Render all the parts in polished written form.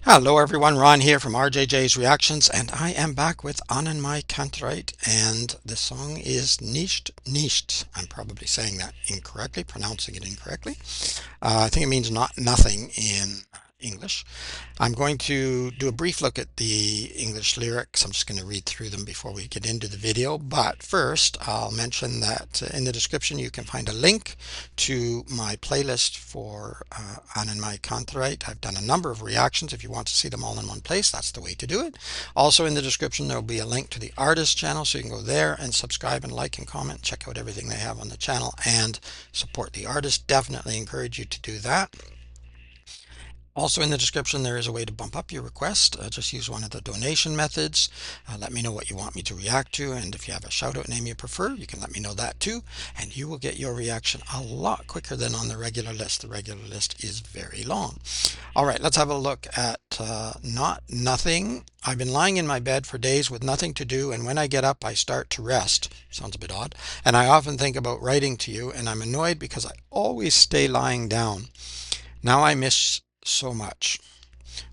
Hello everyone, Ron here from RJJ's Reactions, and I am back with AnnenMayKantereit, and the song is Nicht Nichts. I'm probably saying that incorrectly, pronouncing it incorrectly. I think it means nothing in English. I'm going to do a brief look at the English lyrics. I'm just going to read through them before we get into the video. But first, I'll mention that in the description you can find a link to my playlist for AnnenMayKantereit. I've done a number of reactions. If you want to see them all in one place, that's the way to do it. Also in the description there will be a link to the artist channel, so you can go there and subscribe and like and comment, check out everything they have on the channel, and support the artist. Definitely encourage you to do that. Also in the description there is a way to bump up your request. Just use one of the donation methods. Let me know what you want me to react to, and if you have a shout out name you prefer, you can let me know that too, and you will get your reaction a lot quicker than on the regular list. The regular list is very long. Alright, let's have a look at Not Nothing. I've been lying in my bed for days with nothing to do, and when I get up I start to rest. Sounds a bit odd. And I often think about writing to you, and I'm annoyed because I always stay lying down. Now I miss so much,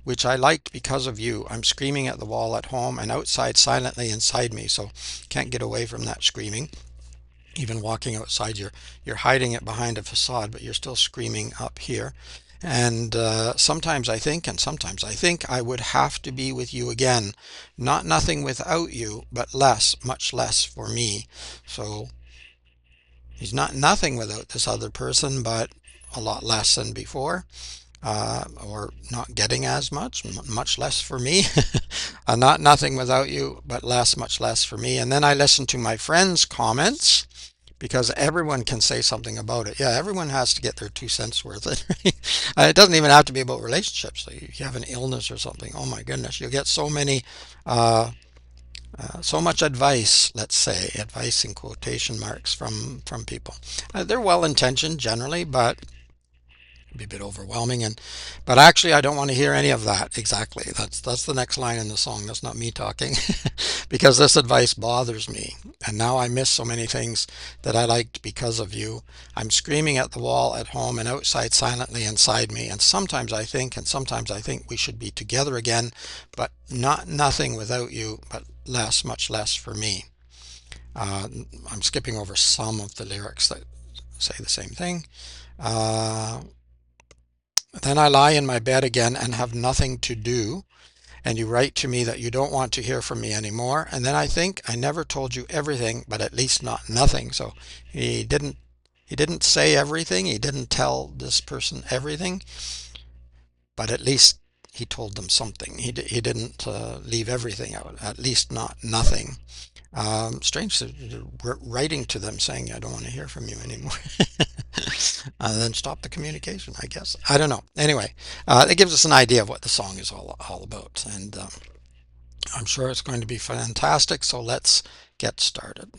which I liked because of you. I'm screaming at the wall at home and outside silently inside me, so can't get away from that screaming. Even walking outside, you're hiding it behind a facade, but you're still screaming up here. And sometimes I think, and sometimes I think I would have to be with you again. Not nothing without you, but less, much less for me. So he's not nothing without this other person, but a lot less than before. Or not getting as much, much less for me. Not nothing without you, but less, much less for me. And then I listen to my friends' comments, because everyone can say something about it. Yeah, everyone has to get their 2 cents worth. It doesn't even have to be about relationships. Like if you have an illness or something, oh my goodness, you'll get so many, so much advice, let's say, advice in quotation marks from people. They're well-intentioned generally, but be a bit overwhelming, but actually I don't want to hear any of that. Exactly, that's the next line in the song. That's not me talking. Because this advice bothers me, and now I miss so many things that I liked because of you. I'm screaming at the wall at home and outside silently inside me, and sometimes I think we should be together again, but not nothing without you, but less, much less for me. I'm skipping over some of the lyrics that say the same thing. Then I lie in my bed again and have nothing to do, and you write to me that you don't want to hear from me anymore. And then I think I never told you everything, but at least not nothing. So he didn't say everything. He didn't tell this person everything, but at least he told them something. He didn't leave everything out, at least not nothing. Strange to writing to them saying I don't want to hear from you anymore. Then stop the communication, I guess. I don't know. Anyway, it gives us an idea of what the song is all about, and I'm sure it's going to be fantastic. So let's get started.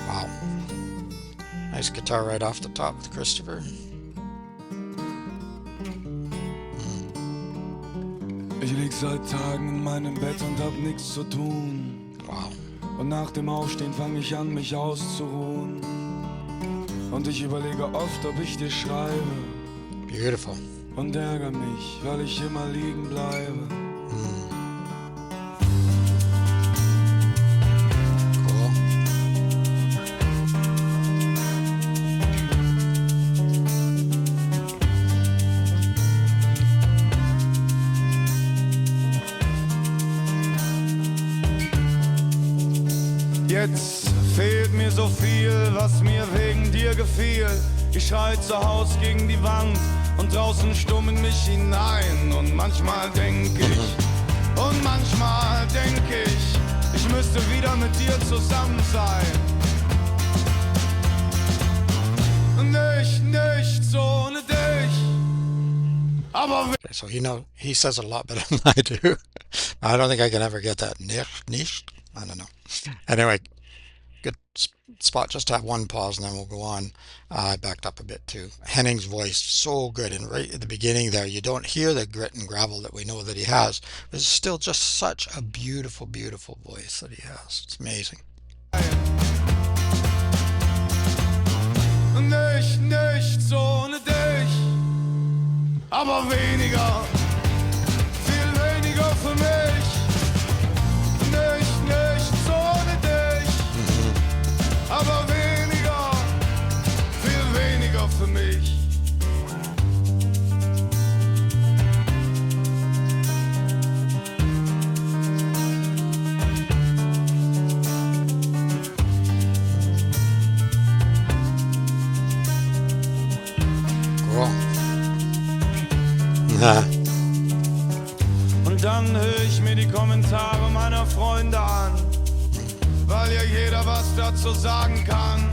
Wow. Nice guitar right off the top with Christopher. Ich lieg seit Tagen in meinem Bett und hab nichts zu tun. Wow. Und nach dem Aufstehen fang ich an, mich auszuruhen. Und ich überlege oft, ob ich dir schreibe. Beautiful. Und ärgere mich, weil ich immer liegen bleibe. Cool. Jetzt fehlt mir so viel, was mir wegen dir gefiel. Ich schrei zu Haus gegen die Wand und draußen stumm in mich hinein. Und manchmal denk ich, ich müsste wieder mit dir zusammen sein. Nichts ohne dich. Aber Okay, so he says a lot better than I do. I don't think I can ever get that. Nicht. I don't know. Anyway, good spot just to have one pause and then we'll go on. I backed up a bit too. Henning's voice, so good. And right at the beginning there, you don't hear the grit and gravel that we know that he has. But it's still just such a beautiful, beautiful voice that he has. It's amazing. Nicht, nichts ohne dich, aber weniger, viel weniger für mich. Nicht, nichts ohne dich, aber weniger, viel weniger für mich. Cool. Na, Und dann höre ich mir die Kommentare meiner Freunde an, weil ja jeder was dazu sagen kann.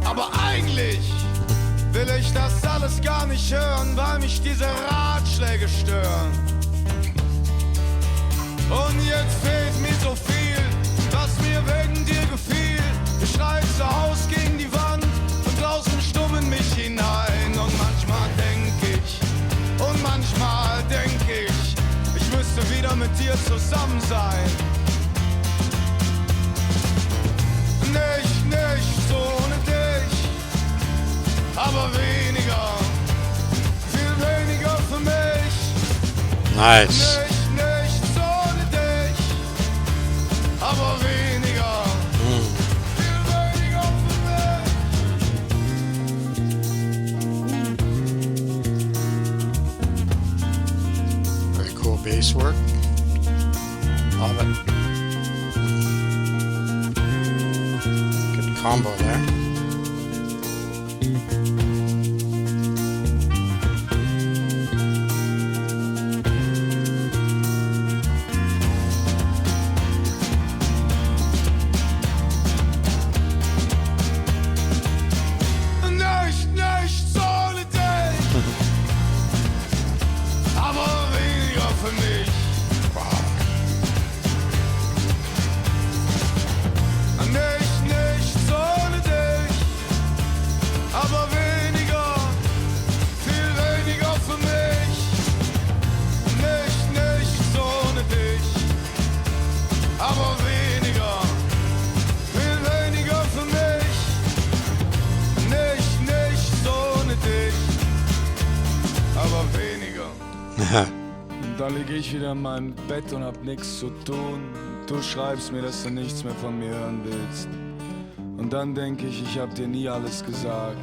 Aber eigentlich will ich das alles gar nicht hören, weil mich diese Ratschläge stören. Und jetzt fehlt mir so viel, was mir wegen dir gefiel. Ich schrei zu Haus gegen die Wand und draußen stummen mich hinein. Und manchmal denk ich müsste wieder mit dir zusammen sein. Nichts ohne dich, aber weniger, viel weniger für mich. nice. Nichts ohne dich, aber weniger, viel weniger für mich. Very cool bass work. Love it. Good combo there. Nichts ohne dich, aber weniger für mich. Wow. Nichts ohne dich, aber weniger, viel weniger für mich. Nichts ohne dich, aber weniger, viel weniger für mich. Nichts ohne dich, aber weniger. Und dann lieg ich wieder in meinem Bett und hab nichts zu tun. Du schreibst mir, dass du nichts mehr von mir hören willst. Und dann denk ich hab dir nie alles gesagt.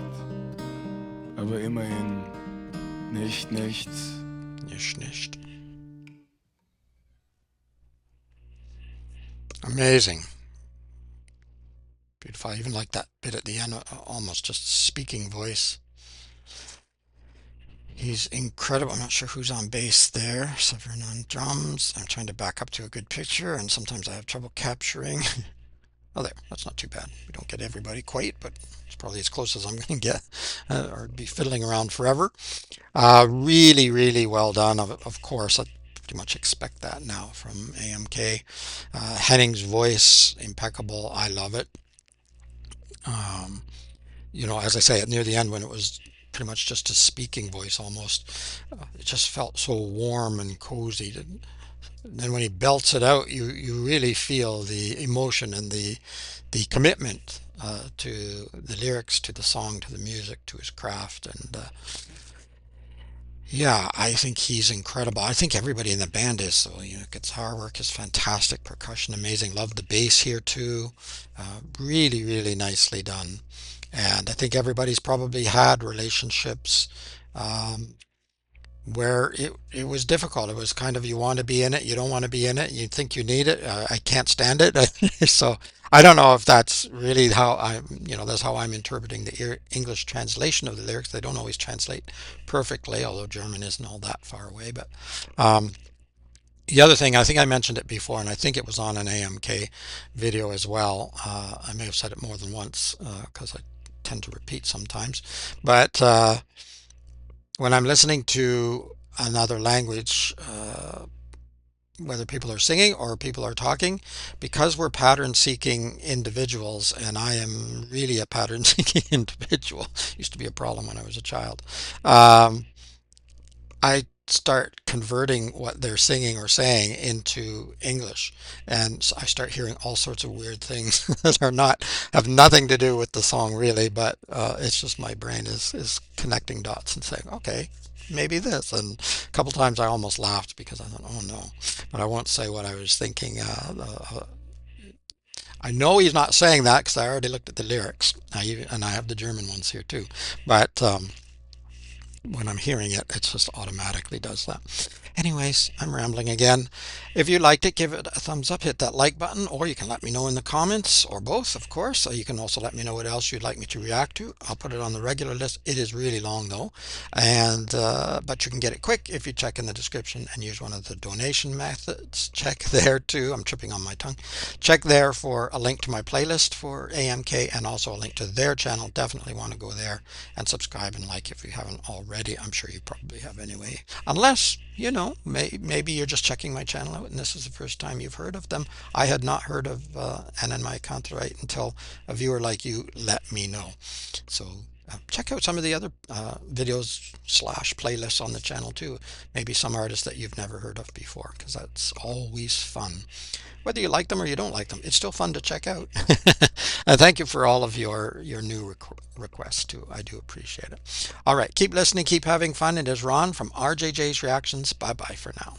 Aber immerhin, nichts. Nicht. Amazing. Beautiful. I even like that bit at the end, almost just speaking voice. He's incredible. I'm not sure who's on bass there. Severin on drums. I'm trying to back up to a good picture, and sometimes I have trouble capturing. Oh, there. That's not too bad. We don't get everybody quite, but it's probably as close as I'm going to get, or be fiddling around forever. Really, really well done. Of course, I pretty much expect that now from AMK. Henning's voice, impeccable. I love it. Um, as I say, near the end when it was pretty much just a speaking voice almost, it just felt so warm and cozy. And then when he belts it out, you really feel the emotion and the commitment to the lyrics, to the song, to the music, to his craft. And yeah, I think he's incredible. I think everybody in the band is. So, guitar work is fantastic, percussion amazing. Love the bass here too. Really, really nicely done. And I think everybody's probably had relationships um, where it was difficult. It was kind of you want to be in it, you don't want to be in it, you think you need it. I can't stand it. So I don't know if that's really how that's how I'm interpreting the English translation of the lyrics. They don't always translate perfectly, although German isn't all that far away. But um, the other thing, I think I mentioned it before, and I think it was on an AMK video as well. I may have said it more than once because I tend to repeat sometimes. But when I'm listening to another language, whether people are singing or people are talking, because we're pattern seeking individuals, and I am really a pattern seeking individual. Used to be a problem when I was a child. Um, I start converting what they're singing or saying into English, and so I start hearing all sorts of weird things that are not have nothing to do with the song really, but it's just my brain is connecting dots and saying, okay, maybe this. And a couple times I almost laughed because I thought, oh no, but I won't say what I was thinking. I know he's not saying that because I already looked at the lyrics. And I have the German ones here too, but. When I'm hearing it, it just automatically does that. Anyways, I'm rambling again. If you liked it, give it a thumbs up, hit that like button, or you can let me know in the comments, or both, of course. You can also let me know what else you'd like me to react to. I'll put it on the regular list. It is really long though, and but you can get it quick if you check in the description and use one of the donation methods. Check there too. I'm tripping on my tongue. Check there for a link to my playlist for AMK and also a link to their channel. Definitely want to go there and subscribe and like if you haven't already. I'm sure you probably have anyway. Unless, maybe you're just checking my channel out and this is the first time you've heard of them. I had not heard of AnnenMayKantereit until a viewer like you let me know. So check out some of the other videos slash playlists on the channel too. Maybe some artists that you've never heard of before, because that's always fun. Whether you like them or you don't like them, it's still fun to check out. And thank you for all of your new requests too. I do appreciate it. All right, keep listening, keep having fun. It is Ron from RJJ's Reactions. Bye bye for now.